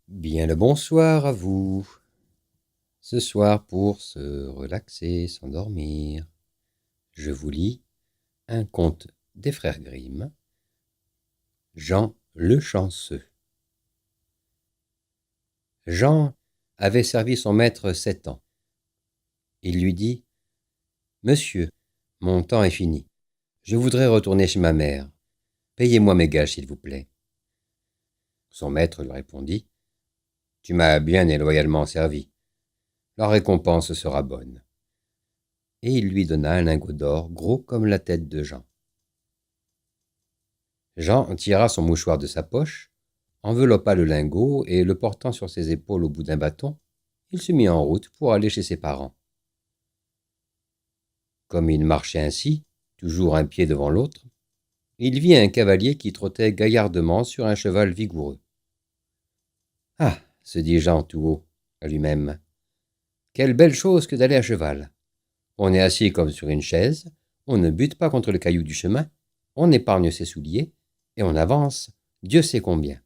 Bien le bonsoir à vous. Ce soir, pour se relaxer, s'endormir, je vous lis un conte des frères Grimm, Jean le Chanceux. Jean avait servi son maître 7 ans. Il lui dit : « Monsieur, mon temps est fini. Je voudrais retourner chez ma mère. Payez-moi mes gages, s'il vous plaît. » Son maître lui répondit : « Tu m'as bien et loyalement servi. La récompense sera bonne. » Et il lui donna un lingot d'or gros comme la tête de Jean. Jean tira son mouchoir de sa poche, enveloppa le lingot et, le portant sur ses épaules au bout d'un bâton, il se mit en route pour aller chez ses parents. Comme il marchait ainsi, toujours un pied devant l'autre, il vit un cavalier qui trottait gaillardement sur un cheval vigoureux. « Ah !» se dit Jean tout haut à lui-même, « quelle belle chose que d'aller à cheval. On est assis comme sur une chaise, on ne bute pas contre le caillou du chemin, on épargne ses souliers, et on avance, Dieu sait combien. »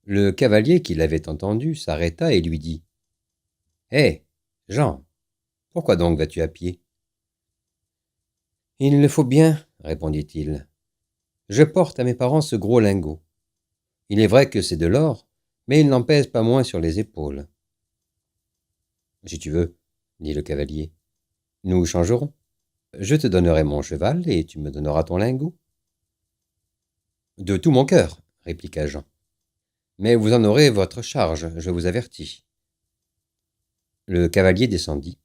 Le cavalier qui l'avait entendu s'arrêta et lui dit : « Hé, Jean, pourquoi donc vas-tu à pied ? » ?»« Il le faut bien, répondit-il. Je porte à mes parents ce gros lingot. Il est vrai que c'est de l'or, mais il n'en pèse pas moins sur les épaules. » »« Si tu veux, dit le cavalier, nous changerons. Je te donnerai mon cheval et tu me donneras ton lingot. »« De tout mon cœur, répliqua Jean. Mais vous en aurez votre charge, je vous avertis. » Le cavalier descendit,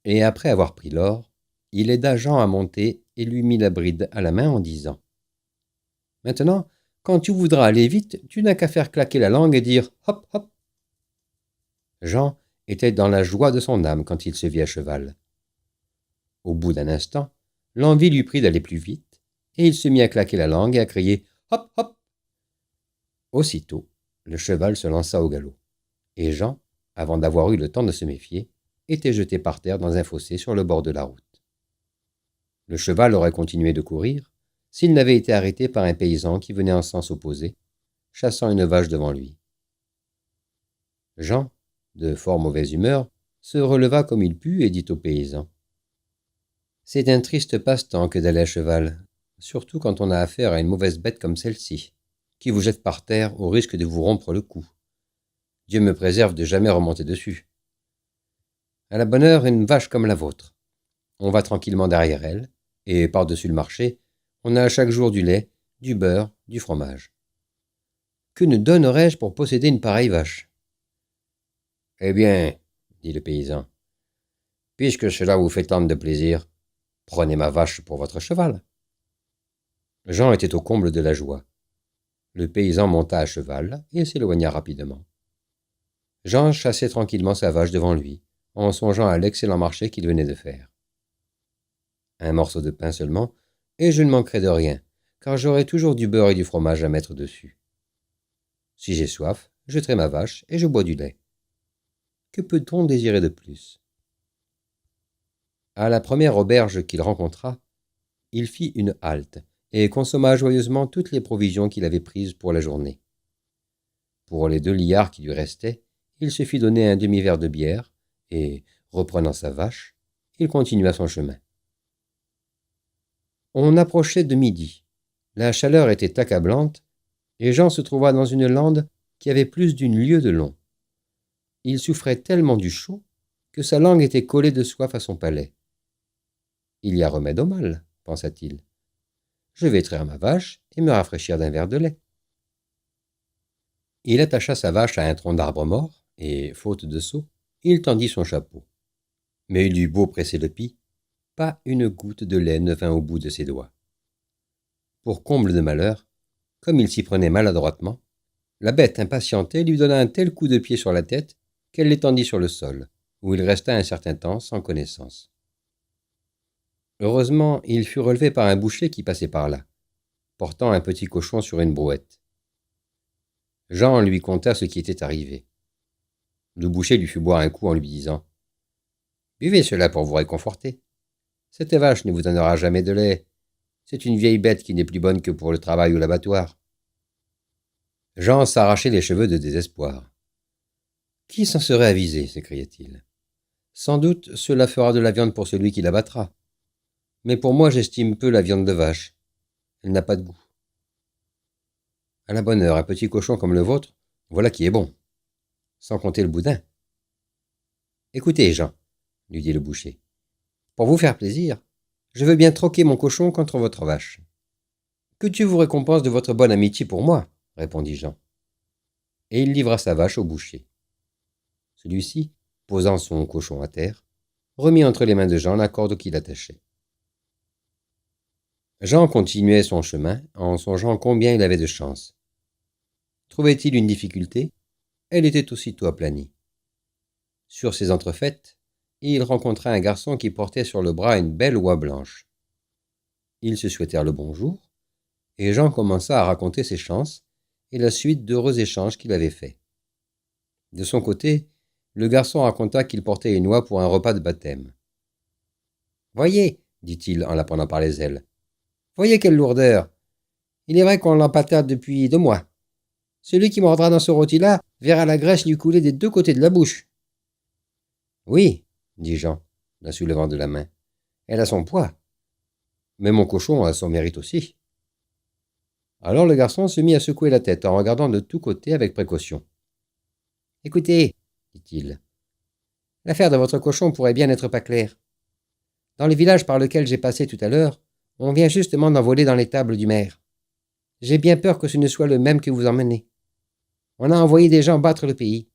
et après avoir pris l'or, il aida Jean à monter et lui mit la bride à la main en disant : « Maintenant, quand tu voudras aller vite, tu n'as qu'à faire claquer la langue et dire « hop, hop !» Jean était dans la joie de son âme quand il se vit à cheval. Au bout d'un instant, l'envie lui prit d'aller plus vite, et il se mit à claquer la langue et à crier « hop, hop !» Aussitôt, le cheval se lança au galop, et Jean, avant d'avoir eu le temps de se méfier, était jeté par terre dans un fossé sur le bord de la route. Le cheval aurait continué de courir s'il n'avait été arrêté par un paysan qui venait en sens opposé, chassant une vache devant lui. Jean, de fort mauvaise humeur, se releva comme il put et dit au paysan : « C'est un triste passe-temps que d'aller à cheval, surtout quand on a affaire à une mauvaise bête comme celle-ci, qui vous jette par terre au risque de vous rompre le cou. Dieu me préserve de jamais remonter dessus. À la bonne heure, une vache comme la vôtre. On va tranquillement derrière elle, et par-dessus le marché, on a chaque jour du lait, du beurre, du fromage. Que ne donnerais-je pour posséder une pareille vache ? » ?»« Eh bien, dit le paysan, puisque cela vous fait tant de plaisir, prenez ma vache pour votre cheval. » Jean était au comble de la joie. Le paysan monta à cheval et s'éloigna rapidement. Jean chassait tranquillement sa vache devant lui, en songeant à l'excellent marché qu'il venait de faire. « Un morceau de pain seulement, et je ne manquerai de rien, car j'aurai toujours du beurre et du fromage à mettre dessus. Si j'ai soif, je trai ma vache et je bois du lait. Que peut-on désirer de plus ? » À la première auberge qu'il rencontra, il fit une halte et consomma joyeusement toutes les provisions qu'il avait prises pour la journée. Pour les 2 liards qui lui restaient, il se fit donner un demi-verre de bière et, reprenant sa vache, il continua son chemin. On approchait de midi. La chaleur était accablante, et Jean se trouva dans une lande qui avait plus d'une lieue de long. Il souffrait tellement du chaud que sa langue était collée de soif à son palais. « Il y a remède au mal, pensa-t-il. Je vais traire ma vache et me rafraîchir d'un verre de lait. » Il attacha sa vache à un tronc d'arbre mort, et, faute de seau, il tendit son chapeau. Mais il eut beau presser le pis, pas une goutte de lait ne vint au bout de ses doigts. Pour comble de malheur, comme il s'y prenait maladroitement, la bête impatientée lui donna un tel coup de pied sur la tête qu'elle l'étendit sur le sol, où il resta un certain temps sans connaissance. Heureusement, il fut relevé par un boucher qui passait par là, portant un petit cochon sur une brouette. Jean lui conta ce qui était arrivé. Le boucher lui fit boire un coup en lui disant : « Buvez cela pour vous réconforter. Cette vache ne vous donnera jamais de lait. C'est une vieille bête qui n'est plus bonne que pour le travail ou l'abattoir. » Jean s'arrachait les cheveux de désespoir. « Qui s'en serait avisé » s'écriait-il. « Sans doute cela fera de la viande pour celui qui l'abattra. Mais pour moi j'estime peu la viande de vache. Elle n'a pas de goût. À la bonne heure, un petit cochon comme le vôtre, voilà qui est bon. Sans compter le boudin. »« Écoutez, Jean, lui dit le boucher, pour vous faire plaisir, je veux bien troquer mon cochon contre votre vache. »« Que Dieu vous récompense de votre bonne amitié pour moi, » répondit Jean. Et il livra sa vache au boucher. Celui-ci, posant son cochon à terre, remit entre les mains de Jean la corde qui l'attachait. Jean continuait son chemin en songeant combien il avait de chance. Trouvait-il une difficulté, elle était aussitôt aplanie. Sur ces entrefaites, il rencontra un garçon qui portait sur le bras une belle oie blanche. Ils se souhaitèrent le bonjour, et Jean commença à raconter ses chances et la suite d'heureux échanges qu'il avait faits. De son côté, le garçon raconta qu'il portait une oie pour un repas de baptême. « Voyez, dit-il en la prenant par les ailes, voyez quelle lourdeur. Il est vrai qu'on l'empâta depuis 2 mois. Celui qui mordra dans ce rôti-là verra la graisse lui couler des 2 côtés de la bouche. »« Oui, dit Jean, la soulevant de la main, elle a son poids. Mais mon cochon a son mérite aussi. » Alors le garçon se mit à secouer la tête en regardant de tous côtés avec précaution. « Écoutez, dit-il, l'affaire de votre cochon pourrait bien n'être pas claire. Dans le village par lequel j'ai passé tout à l'heure, on vient justement d'envoler dans l'étable du maire. J'ai bien peur que ce ne soit le même que vous emmenez. On a envoyé des gens battre le pays.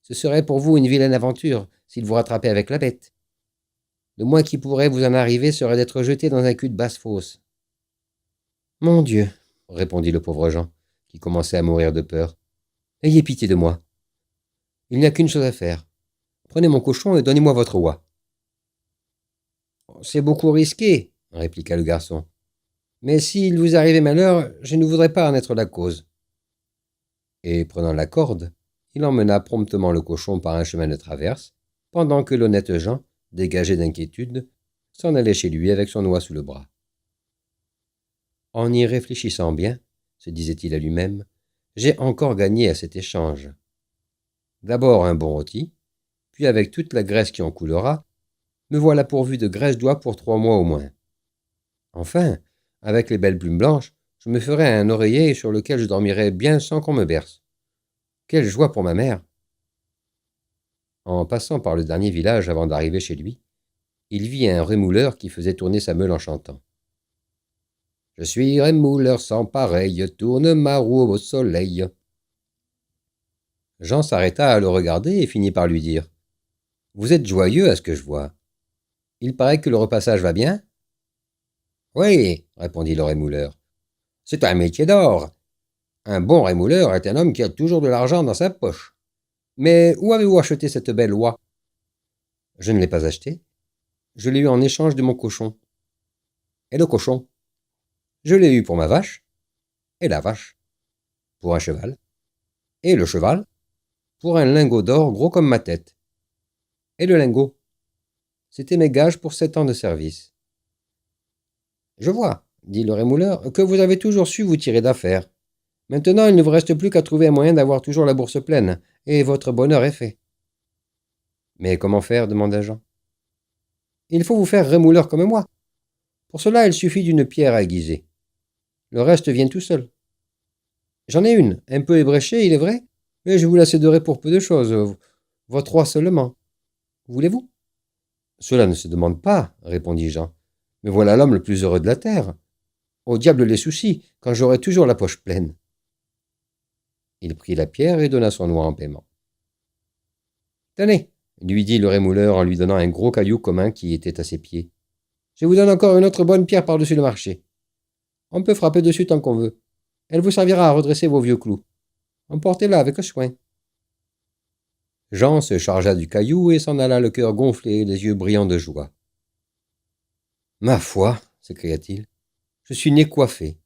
Ce serait pour vous une vilaine aventure s'il vous rattrapait avec la bête. Le moins qui pourrait vous en arriver serait d'être jeté dans un cul de basse-fosse. »« Mon Dieu, répondit le pauvre Jean, qui commençait à mourir de peur. Ayez pitié de moi. Il n'y a qu'une chose à faire. Prenez mon cochon et donnez-moi votre oie. »« C'est beaucoup risqué, répliqua le garçon. Mais s'il vous arrivait malheur, je ne voudrais pas en être la cause. » Et prenant la corde, il emmena promptement le cochon par un chemin de traverse, pendant que l'honnête Jean, dégagé d'inquiétude, s'en allait chez lui avec son oie sous le bras. En y réfléchissant bien, se disait-il à lui-même, j'ai encore gagné à cet échange. D'abord un bon rôti, puis avec toute la graisse qui en coulera, me voilà pourvu de graisse d'oie pour 3 mois au moins. Enfin, avec les belles plumes blanches, je me ferai un oreiller sur lequel je dormirai bien sans qu'on me berce. Quelle joie pour ma mère! En passant par le dernier village avant d'arriver chez lui, il vit un rémouleur qui faisait tourner sa meule en chantant. « Je suis rémouleur sans pareil, tourne ma roue au soleil. » Jean s'arrêta à le regarder et finit par lui dire « Vous êtes joyeux à ce que je vois. Il paraît que le repassage va bien ?»« Oui, répondit le rémouleur. C'est un métier d'or. Un bon rémouleur est un homme qui a toujours de l'argent dans sa poche. Mais où avez-vous acheté cette belle oie ? » ?»« Je ne l'ai pas achetée. Je l'ai eue en échange de mon cochon. »« Et le cochon ? » ?»« Je l'ai eu pour ma vache. »« Et la vache ? » ?»« Pour un cheval. »« Et le cheval ? » ?»« Pour un lingot d'or gros comme ma tête. »« Et le lingot ? » ?»« C'était mes gages pour 7 ans de service. »« Je vois, dit le rémouleur, que vous avez toujours su vous tirer d'affaire. Maintenant, il ne vous reste plus qu'à trouver un moyen d'avoir toujours la bourse pleine, et votre bonheur est fait. »« Mais comment faire ? Demanda Jean. »« Il faut vous faire rémouleur comme moi. Pour cela, il suffit d'une pierre à aiguiser. Le reste vient tout seul. J'en ai une, un peu ébréchée, il est vrai, mais je vous la céderai pour peu de choses, votre oie seulement. Voulez-vous ? » ?»« Cela ne se demande pas, répondit Jean. Mais voilà l'homme le plus heureux de la terre. Au diable les soucis, quand j'aurai toujours la poche pleine. Il prit la pierre et donna son oie en paiement. « Tenez, lui dit le rémouleur en lui donnant un gros caillou commun qui était à ses pieds. Je vous donne encore une autre bonne pierre par-dessus le marché. On peut frapper dessus tant qu'on veut. Elle vous servira à redresser vos vieux clous. Emportez-la avec soin. » Jean se chargea du caillou et s'en alla le cœur gonflé, les yeux brillants de joie. « Ma foi, s'écria-t-il, je suis né coiffé.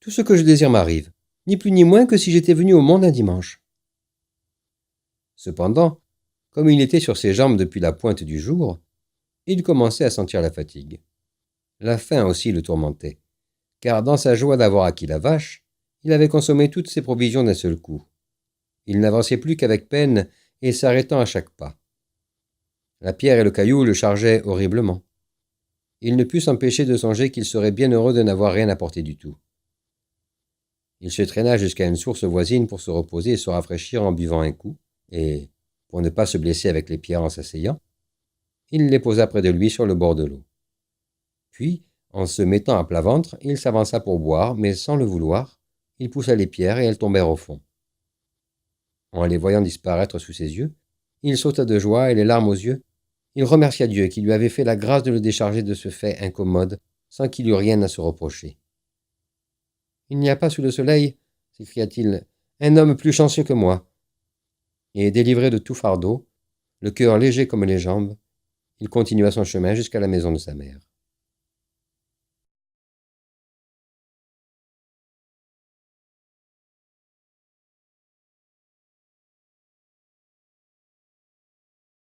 Tout ce que je désire m'arrive, ni plus ni moins que si j'étais venu au monde un dimanche. » Cependant, comme il était sur ses jambes depuis la pointe du jour, il commençait à sentir la fatigue. La faim aussi le tourmentait, car dans sa joie d'avoir acquis la vache, Il avait consommé toutes ses provisions d'un seul coup. Il n'avançait plus qu'avec peine et s'arrêtant à chaque pas. La pierre et le caillou le chargeaient horriblement. Il ne put s'empêcher de songer qu'il serait bien heureux de n'avoir rien apporté du tout. Il se traîna jusqu'à une source voisine pour se reposer et se rafraîchir en buvant un coup, et, pour ne pas se blesser avec les pierres en s'asseyant, il les posa près de lui sur le bord de l'eau. Puis, en se mettant à plat ventre, il s'avança pour boire, mais sans le vouloir, il poussa les pierres et elles tombèrent au fond. En les voyant disparaître sous ses yeux, il sauta de joie et les larmes aux yeux. Il remercia Dieu qui lui avait fait la grâce de le décharger de ce fait incommode, sans qu'il eût rien à se reprocher. « Il n'y a pas sous le soleil, s'écria-t-il, un homme plus chanceux que moi. » Et délivré de tout fardeau, le cœur léger comme les jambes, il continua son chemin jusqu'à la maison de sa mère.